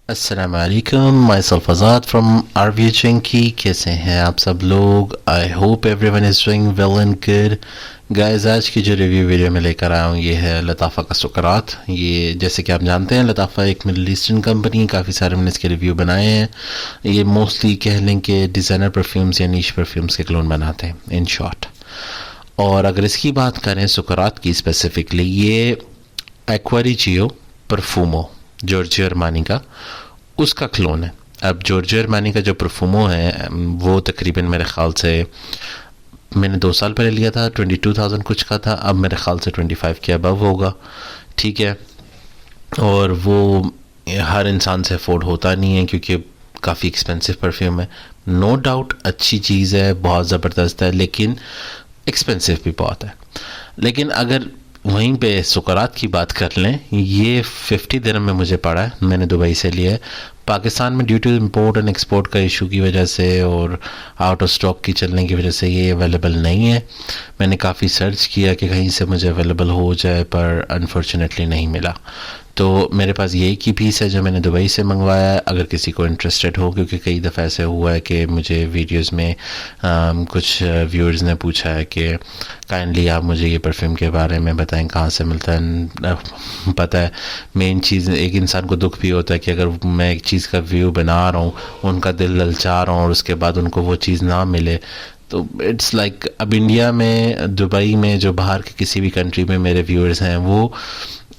अस्सलाम वालेकुम, my self Azad from RV चंकी। कैसे हैं आप सब लोग? I hope everyone is doing well and good. Guys, आज की जो रिव्यू वीडियो में लेकर आया हूँ ये है लताफ़ा का सुकरात। ये जैसे कि आप जानते हैं लताफ़ा एक मिडल ईस्टर्न कंपनी, काफ़ी सारे मैंने इसके रिव्यू बनाए हैं। ये मोस्टली कह लें कि डिज़ाइनर परफ्यूम्स या नीश परफ्यूम्स के क्लोन बनाते हैं इन शॉर्ट। और अगर इसकी बात करें सुकरात की स्पेसिफिकली, ये एक्वारिजियो परफ्यूमो जॉर्जियो अरमानी का उसका क्लोन है। अब जॉर्जियो अरमानी का जो परफ्यूमो है वो तकरीबन मेरे ख़्याल से मैंने 2 साल पहले लिया था, 22,000 कुछ का था। अब मेरे ख़्याल से 25 के अबव होगा, ठीक है। और वो हर इंसान से अफोर्ड होता नहीं है क्योंकि काफ़ी एक्सपेंसिव परफ्यूम है। नो डाउट अच्छी चीज़ है, बहुत ज़बरदस्त है, लेकिन एक्सपेंसिव भी बहुत है। लेकिन अगर वहीं पे सुकरात की बात कर लें, ये 50 दिरहम में मुझे पड़ा है। मैंने दुबई से लिया है। पाकिस्तान में due to import and export का इशू की वजह से और आउट ऑफ स्टॉक की चलने की वजह से ये अवेलेबल नहीं है। मैंने काफ़ी सर्च किया कि कहीं से मुझे अवेलेबल हो जाए, पर अनफॉर्चुनेटली नहीं मिला। तो मेरे पास ये की पीस है जो मैंने दुबई से मंगवाया है। अगर किसी को इंटरेस्टेड हो, क्योंकि कई दफ़ा ऐसे हुआ है कि मुझे वीडियोस में कुछ व्यूअर्स ने पूछा है कि काइंडली आप मुझे ये परफ्यूम के बारे में बताएं, कहाँ से मिलता है। पता है, मेन चीज़ एक इंसान को दुख भी होता है कि अगर मैं एक चीज़ का व्यू बना रहा हूँ, उनका दिल ललचा रहा हूँ और उसके बाद उनको वो चीज़ ना मिले, तो इट्स लाइक अब इंडिया में, दुबई में, जो बाहर के किसी भी कंट्री में मेरे व्यूअर्स हैं वो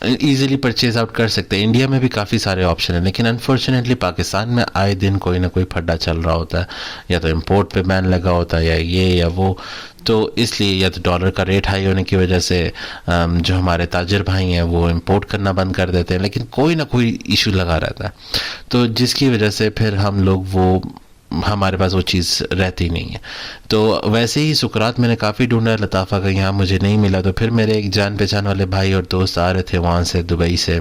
ईज़िली परचेज आउट कर सकते हैं। इंडिया में भी काफ़ी सारे ऑप्शन हैं, लेकिन अनफॉर्चुनेटली पाकिस्तान में आए दिन कोई ना कोई फड्डा चल रहा होता है। या तो इम्पोर्ट पे बैन लगा होता है, या ये या वो। तो इसलिए या तो डॉलर का रेट हाई होने की वजह से जो हमारे ताजिर भाई हैं वो इम्पोर्ट करना बंद कर देते हैं, लेकिन कोई ना कोई इशू लगा रहता है। तो जिसकी वजह से फिर हम लोग हमारे पास वो चीज़ रहती नहीं है। तो वैसे ही सुकरात मैंने काफ़ी ढूंढा लताफ़ा का, यहाँ मुझे नहीं मिला। तो फिर मेरे एक जान पहचान वाले भाई और दोस्त आ रहे थे वहाँ से, दुबई से,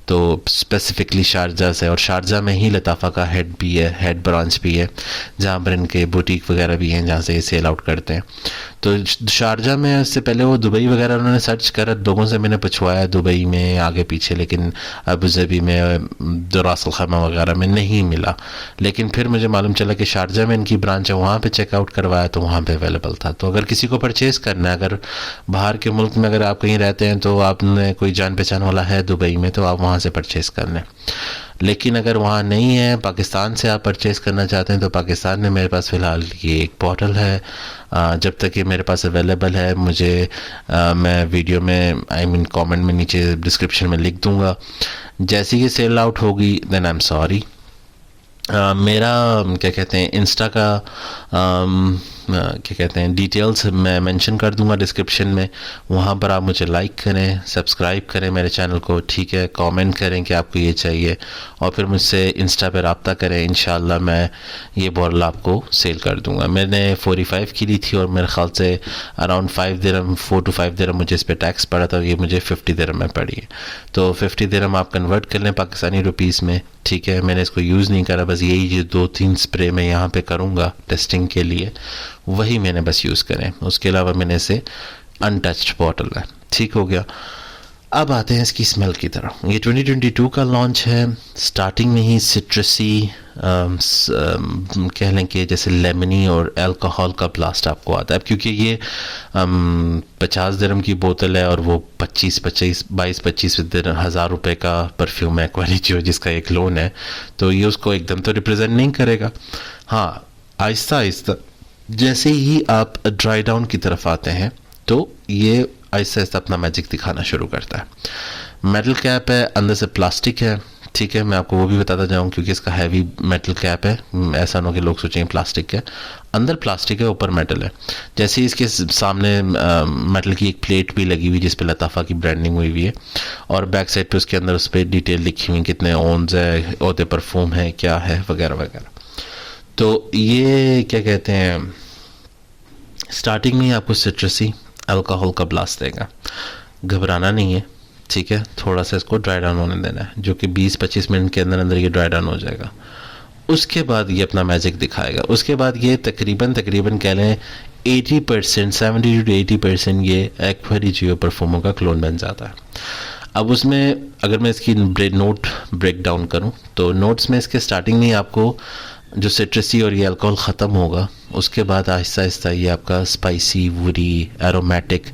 तो स्पेसिफ़िकली शारजा से। और शारजा में ही लताफ़ा का हेड भी है, हेड ब्रांच भी है, जहाँ पर इनके बुटीक वगैरह भी हैं जहाँ से ये सेल आउट करते हैं। तो शारजा में इससे पहले वो दुबई वगैरह उन्होंने सर्च करा, लोगों से मैंने पूछवाया दुबई में आगे पीछे, लेकिन अबू धाबी में, रास अल खैमा वगैरह में नहीं मिला। लेकिन फिर मुझे मालूम चला कि शारजा में इनकी ब्रांच है, वहाँ पे चेकआउट करवाया तो वहाँ पे अवेलेबल था। तो अगर किसी को परचेज़ करना है, अगर बाहर के मुल्क में अगर आप कहीं रहते हैं तो आपने कोई जान पहचान वाला है दुबई में, तो आप वहाँ से परचेज़ कर लें। लेकिन अगर वहाँ नहीं है, पाकिस्तान से आप परचेज़ करना चाहते हैं, तो पाकिस्तान में मेरे पास फ़िलहाल ये एक बॉटल है। जब तक ये मेरे पास अवेलेबल है, मैं वीडियो में कमेंट में नीचे डिस्क्रिप्शन में लिख दूँगा। जैसे ही सेल आउट होगी देन आई एम सॉरी। मेरा क्या कहते हैं, इंस्टा का क्या कहते हैं, डिटेल्स मैं मेंशन कर दूंगा डिस्क्रिप्शन में। वहाँ पर आप मुझे लाइक करें, सब्सक्राइब करें मेरे चैनल को, ठीक है। कमेंट करें कि आपको ये चाहिए और फिर मुझसे इंस्टा पे रब्ता करें। इंशाल्लाह मैं ये बॉटल आपको सेल कर दूंगा। मैंने 45 की ली थी और मेरे ख्याल से अराउंड 5 दिरहम, 4 to 5 दिरहम मुझे इस पर टैक्स पड़ा था। ये मुझे 50 दिरहम में पड़ी है। तो 50 दिरहम आप कन्वर्ट कर लें पाकिस्तानी रुपीज़ में, ठीक है। मैंने इसको यूज़ नहीं करा, बस यही जो 2-3 स्प्रे मैं यहाँ पे करूँगा टेस्टिंग के लिए, वही मैंने बस यूज़ करें। उसके अलावा मैंने इसे अनटच्ड बॉटल है, ठीक हो गया। अब आते हैं इसकी स्मेल की तरफ। ये 2022 का लॉन्च है। स्टार्टिंग में ही सिट्रसी, कह लें कि जैसे लेमनी और अल्कोहल का ब्लास्ट आपको आता है। अब क्योंकि ये 50 दिरहम की बोतल है और वो 22-25 हज़ार रुपये का परफ्यूम है क्वालिटी, जिसका एक लोन है, तो ये उसको एकदम तो रिप्रेजेंट नहीं करेगा। हाँ, आहिस्ता आहिस्ता जैसे ही आप ड्राई डाउन की तरफ आते हैं तो ये आहिस्ता आहिस्ता अपना मैजिक दिखाना शुरू करता है। मेटल कैप है, अंदर से प्लास्टिक है, ठीक है। मैं आपको वो भी बताता जाऊँ क्योंकि इसका हैवी मेटल कैप है। ऐसा ना हो कि लोग सोचेंगे प्लास्टिक है, अंदर प्लास्टिक है, ऊपर मेटल है। जैसे ही इसके सामने मेटल की एक प्लेट भी लगी हुई जिस पे लताफ़ा की ब्रांडिंग हुई हुई है, और बैक साइड पे उसके अंदर उस पर डिटेल लिखी हुई, कितने ओन्स है, ओते परफ्यूम है, क्या है, वगैरह वगैरह। तो ये क्या कहते हैं, स्टार्टिंग में ही आपको सिट्रसी अल्कोहल का ब्लास्ट देगा। घबराना नहीं है, ठीक है। थोड़ा सा इसको ड्राई डाउन होने देना है, जो कि 20-25 मिनट के अंदर अंदर ये ड्राई डाउन हो जाएगा। उसके बाद ये अपना मैजिक दिखाएगा। उसके बाद ये तकरीबन कह लें 80%, 70 to 80% ये एक्वा डी जियो परफॉर्मो का क्लोन बन जाता है। अब उसमें अगर मैं इसकी नोट ब्रेक डाउन करूँ तो नोट्स में इसके स्टार्टिंग में आपको जो सिट्रसी और ये अल्कोहल ख़त्म होगा, उसके बाद आहिस्ता आहिस्ता ये आपका स्पाइसी, वुडी, एरोमेटिक,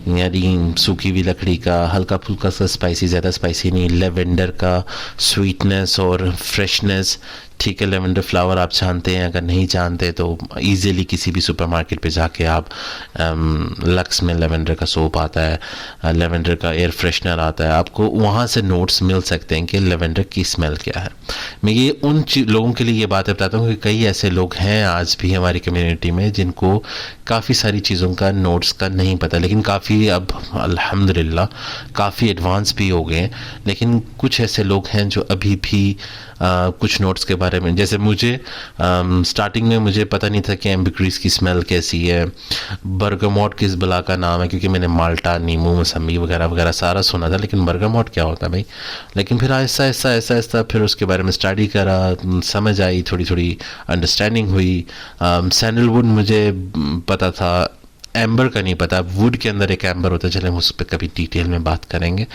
यानी सूखी हुई लकड़ी का हल्का फुल्का सा स्पाइसी, ज़्यादा स्पाइसी नहीं, लेवेंडर का स्वीटनेस और फ्रेशनेस। ठीक है, लेवेंडर फ्लावर आप जानते हैं, अगर नहीं जानते तो इजीली किसी भी सुपरमार्केट पे जाके आप लक्स में लेवेंडर का सोप आता है, लेवेंडर का एयर फ्रेशनर आता है, आपको वहाँ से नोट्स मिल सकते हैं कि लेवेंडर की स्मेल क्या है। मैं ये उन लोगों के लिए ये बातें बताता हूँ कि कई ऐसे लोग हैं आज भी हमारी कम्युनिटी में जिनको काफ़ी सारी चीज़ों का नोट्स का नहीं पता, लेकिन काफ़ी अब अल्हम्दुलिल्लाह काफ़ी एडवांस भी हो गए हैं। लेकिन कुछ ऐसे लोग हैं जो अभी भी कुछ नोट्स के बारे में, जैसे मुझे स्टार्टिंग में मुझे पता नहीं था कि एम्बिक्रीज की स्मेल कैसी है, बर्गामोट किस बला का नाम है, क्योंकि मैंने माल्टा, नींबू, मौसमी वगैरह वगैरह सारा सुना था, लेकिन बर्गामोट क्या होता है भाई। लेकिन फिर आहिस्ता आहिस्ता आहिस्ता आहिस्ता फिर उसके बारे में स्टडी करा, समझ आई, थोड़ी थोड़ी अंडरस्टैंडिंग हुई। सैंडलवुड मुझे पता था, एम्बर का नहीं पता। वुड के अंदर एक एम्बर होता है, चले हम उस पर कभी डिटेल में बात करेंगे,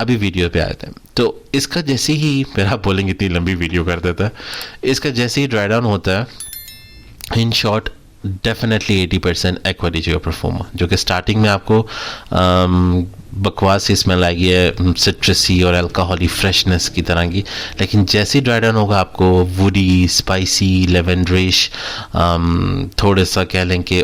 अभी वीडियो पे आए थे। तो इसका जैसे ही, फिर आप बोलेंगे इतनी लंबी वीडियो कर देता है, इसका जैसे ही ड्राई डाउन होता है, in short definitely 80% aqua D Jio pro forma, जो कि स्टार्टिंग में आपको बकवास सी स्मेल आएगी है, सिट्रसी और अल्कोहली फ्रेशनेस की तरह की, लेकिन जैसे ही ड्राई डाउन होगा आपको वुडी, स्पाइसी, लेवेंडरिश, थोड़े सा कह लें कि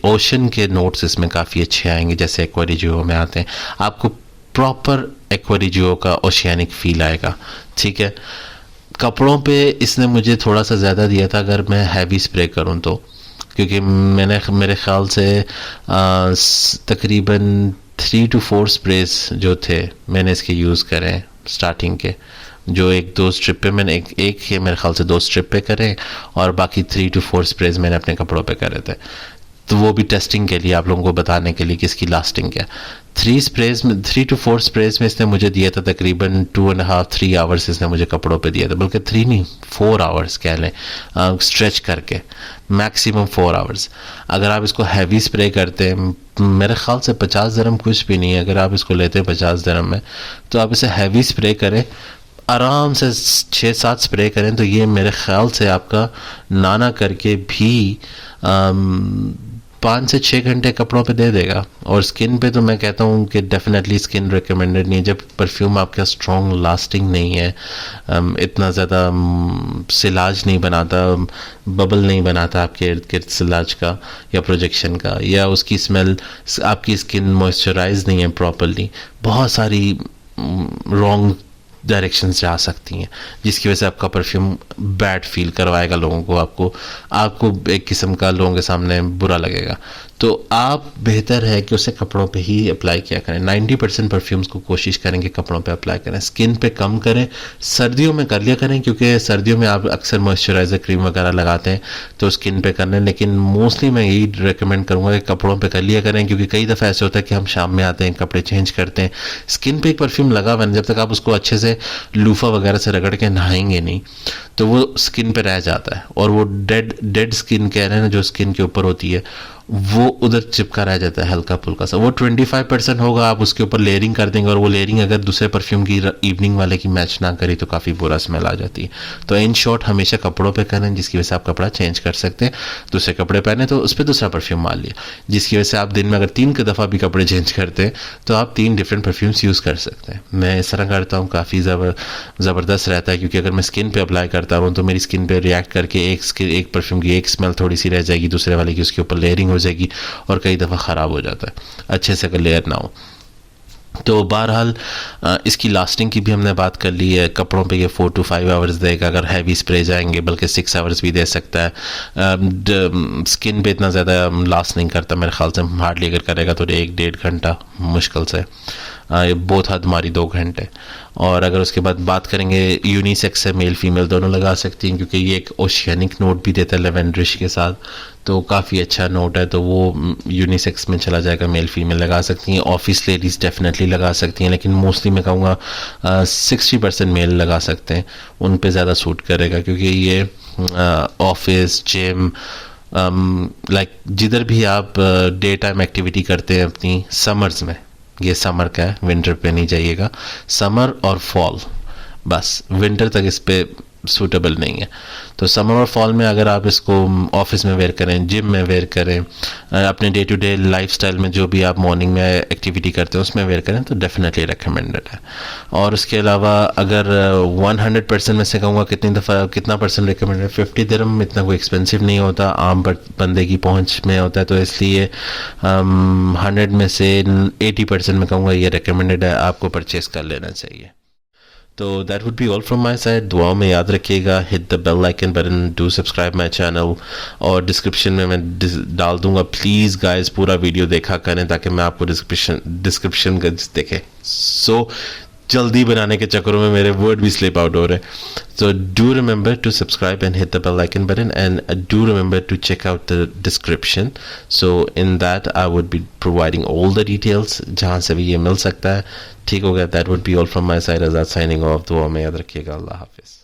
ओशन के नोट्स इसमें काफ़ी अच्छे आएंगे, जैसे एक्वा डी जियो में आते हैं। आपको प्रॉपर एक्वा डी जियो का ओशियानिक फील आएगा। ठीक है, कपड़ों पे इसने मुझे थोड़ा सा ज़्यादा दिया था अगर मैं हैवी स्प्रे करूँ तो, क्योंकि मेरे ख्याल से तकरीबन 3 to 4 स्प्रेज जो थे मैंने इसके यूज़ करें स्टार्टिंग के, जो 1-2 स्ट्रिप पे मैंने एक ही मेरे ख्याल से 2 स्ट्रिप पे करें, और बाकी 3 to 4 स्प्रेज मैंने अपने कपड़ों पे करे थे। तो वो भी टेस्टिंग के लिए, आप लोगों को बताने के लिए कि इसकी लास्टिंग क्या। 3 to 4 स्प्रेज में इसने मुझे दिया था तकरीबन 2.5-3 आवर्स इसने मुझे कपड़ों पे दिया था, बल्कि 3 नहीं 4 आवर्स कह लें, स्ट्रेच करके मैक्सिमम 4 आवर्स। अगर आप इसको हैवी स्प्रे करते हैं, मेरे ख्याल से 50 दिरहम कुछ भी नहीं है, अगर आप इसको लेते हैं 50 दिरहम में, तो आप इसे हैवी स्प्रे करें, आराम से 6-7 स्प्रे करें, तो ये मेरे ख्याल से आपका नाना करके भी 5 से 6 घंटे कपड़ों पे दे देगा। और स्किन पे तो मैं कहता हूँ कि डेफिनेटली स्किन रिकमेंडेड नहीं है जब परफ्यूम आपका स्ट्रॉन्ग लास्टिंग नहीं है, इतना ज़्यादा सिलाज नहीं बनाता, बबल नहीं बनाता आपके इर्द गिर्द सिलाज का या प्रोजेक्शन का, या उसकी स्मेल आपकी स्किन मॉइस्चराइज नहीं है प्रॉपरली, बहुत सारी रॉन्ग डायरेक्शंस जा सकती हैं, जिसकी वजह से आपका परफ्यूम बैड फील करवाएगा लोगों को, आपको एक किस्म का लोगों के सामने बुरा लगेगा। तो आप बेहतर है कि उसे कपड़ों पे ही अप्लाई किया करें। 90% परफ्यूम्स को कोशिश करें कि कपड़ों पे अप्लाई करें, स्किन पे कम करें। सर्दियों में कर लिया करें, क्योंकि सर्दियों में आप अक्सर मॉइस्चराइजर क्रीम वगैरह लगाते हैं तो स्किन पे करने, लेकिन मोस्टली मैं यही रिकमेंड करूँगा कि कपड़ों पे कर लिया करें, क्योंकि कई दफ़ा ऐसे होता है कि हम शाम में आते हैं, कपड़े चेंज करते हैं, स्किन पे एक परफ्यूम लगा हुआ है, जब तक आप उसको अच्छे से लूफा वगैरह से रगड़ के नहाएंगे नहीं तो वो स्किन पे रह जाता है, और वो डेड स्किन कह रहे हैं ना, जो स्किन के ऊपर होती है वो उधर चिपका रह जाता है हल्का फुल्का सा। वो 25% होगा, आप उसके ऊपर लेयरिंग कर देंगे, और वो लेयरिंग अगर दूसरे परफ्यूम की इवनिंग वाले की मैच ना करी तो काफ़ी बुरा स्मेल आ जाती है। तो इन शॉर्ट हमेशा कपड़ों पे करें, जिसकी वजह से आप कपड़ा चेंज कर सकते हैं, दूसरे कपड़े पहने तो उस पर दूसरा परफ्यूम मार लिया, जिसकी वजह से आप दिन में अगर 3 दफ़ा भी कपड़े चेंज करते हैं तो आप 3 डिफरेंट परफ्यूम्स यूज़ कर सकते हैं। मैं इस तरह करता हूँ, काफ़ी ज़बरदस्त रहता है, क्योंकि अगर मैं स्किन पर अप्लाई करता हूँ तो मेरी स्किन पर रिएक्ट करके एक परफ्यूम की एक स्मेल थोड़ी सी रह जाएगी, दूसरे वाले की उसके ऊपर लेयरिंग हो जाएगी, और कई दफ़ा ख़राब हो जाता है अच्छे से अगर लेयर ना हो। तो बहरहाल इसकी लास्टिंग की भी हमने बात कर ली है, कपड़ों पे ये 4 to 5 आवर्स देगा, अगर हैवी स्प्रे जाएंगे बल्कि 6 आवर्स भी दे सकता है। स्किन पे इतना ज़्यादा लास्ट नहीं करता मेरे ख्याल से, हार्डली अगर करेगा तो 1-1.5 घंटा मुश्किल से, बहुत हद मारी 2 घंटे। और अगर उसके बाद बात करेंगे यूनिसेक्स है, मेल फीमेल दोनों लगा सकती हैं, क्योंकि ये एक ओशियानिक नोट भी देता है लेवेंडरिश के साथ, तो काफ़ी अच्छा नोट है, तो वो यूनिसेक्स में चला जाएगा, मेल फीमेल लगा सकती हैं। ऑफिस लेडीज़ डेफिनेटली लगा सकती हैं, लेकिन मोस्टली मैं कहूँगा 60% मेल लगा सकते हैं, उन पे ज़्यादा सूट करेगा, क्योंकि ये ऑफिस, जिम, लाइक जिधर भी आप डे टाइम एक्टिविटी करते हैं अपनी समर्स में, ये समर का है, विंटर पे नहीं जाइएगा, समर और फॉल, बस विंटर तक इस पे सूटेबल नहीं है। तो समर और फॉल में अगर आप इसको ऑफिस में वेयर करें, जिम में वेयर करें, अपने डे टू डे लाइफस्टाइल में जो भी आप मॉर्निंग में एक्टिविटी करते हैं उसमें वेयर करें तो डेफिनेटली रिकमेंडेड है। और उसके अलावा अगर 100% में से कहूँगा कितना परसेंट रिकमेंडेड है, 50 दिरहम इतना कोई एक्सपेंसिव नहीं होता, आम बंदे की पहुँच में होता है, तो इसलिए 100 में से 80% में कहूँगा ये रिकमेंडेड है, आपको परचेज कर लेना चाहिए। तो that would be all from my side. दुआओं में याद रखिएगा, hit the bell icon button, do subscribe my channel, और डिस्क्रिप्शन में मैं डाल दूंगा, प्लीज़ गाइस पूरा वीडियो देखा करें ताकि मैं आपको डिस्क्रिप्शन का देखें। सो जल्दी बनाने के चक्करों में मेरे वर्ड भी स्लिप आउट हो रहे हैं। So do remember to subscribe and hit the bell icon button, and do remember to check out the description. So in that I would be providing all the details जहाँ से भी ये मिल सकता है। ठीक हो गया, that would be all from my side. Azad signing off। दुआ में याद रखिएगा। अल्लाह हाफिज़।